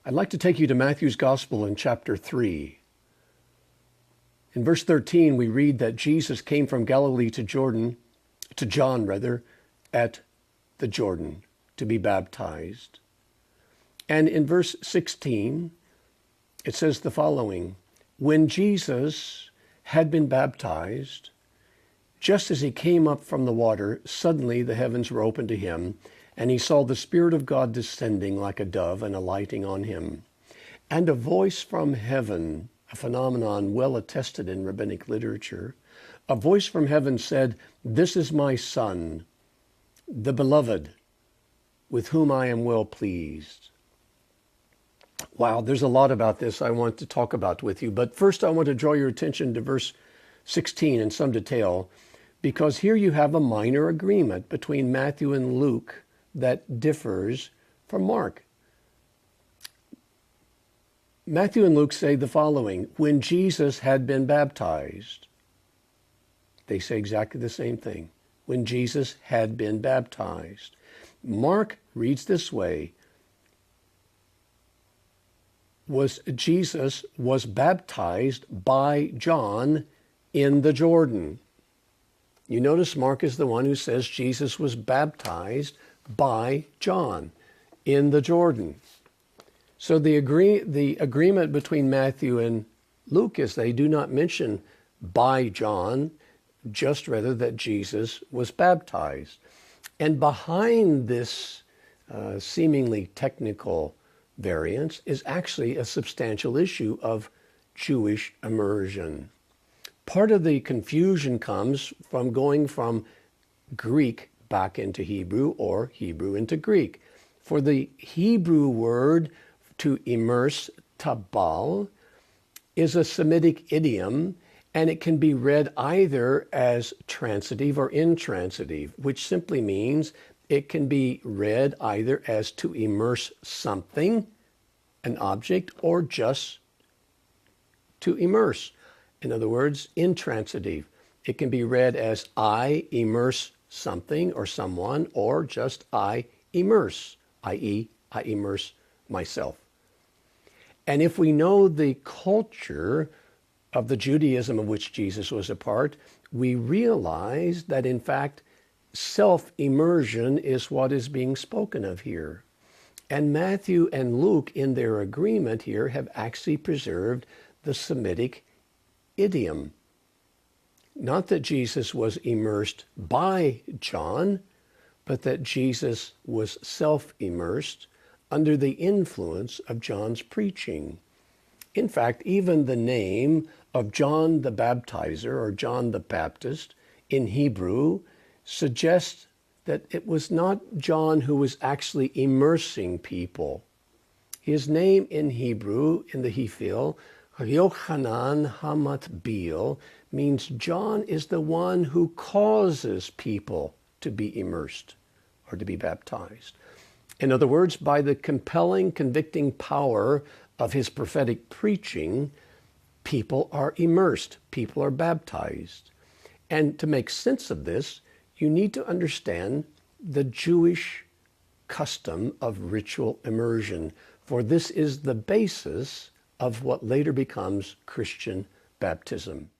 I'd like to take you to Matthew's Gospel in chapter 3. In verse 13, we read that Jesus came from Galilee to John, at the Jordan to be baptized. And in verse 16, it says the following: when Jesus had been baptized, just as he came up from the water, suddenly the heavens were opened to him, and he saw the Spirit of God descending like a dove and alighting on him. And a voice from heaven, a phenomenon well attested in rabbinic literature, a voice from heaven said, "This is my Son, the beloved, with whom I am well pleased." Wow, there's a lot about this I want to talk about with you. But first I want to draw your attention to verse 16 in some detail, because here you have a minor agreement between Matthew and Luke that differs from Mark. Matthew and Luke say the following: when Jesus had been baptized. They say exactly the same thing. When Jesus had been baptized. Mark reads this way: Jesus was baptized by John in the Jordan. You notice Mark is the one who says Jesus was baptized by John in the Jordan. So the agreement between Matthew and Luke is they do not mention by John, just rather that Jesus was baptized. And behind this seemingly technical variance is actually a substantial issue of Jewish immersion. Part of the confusion comes from going from Greek back into Hebrew or Hebrew into Greek. For the Hebrew word to immerse, tabal, is a Semitic idiom, and it can be read either as transitive or intransitive, which simply means it can be read either as to immerse something, an object, or just to immerse. In other words, intransitive. It can be read as I immerse something or someone, or just I immerse, i.e., I immerse myself. And if we know the culture of the Judaism of which Jesus was a part, we realize that in fact self-immersion is what is being spoken of here. And Matthew and Luke, in their agreement here, have actually preserved the Semitic idiom. Not that Jesus was immersed by John, but that Jesus was self-immersed under the influence of John's preaching. In fact, even the name of John the Baptizer or John the Baptist in Hebrew suggests that it was not John who was actually immersing people. His name in Hebrew, in the Hiphil, Yochanan Hamatbil, means John is the one who causes people to be immersed or to be baptized. In other words, by the compelling, convicting power of his prophetic preaching, people are immersed, people are baptized. And to make sense of this, you need to understand the Jewish custom of ritual immersion, for this is the basis of what later becomes Christian baptism.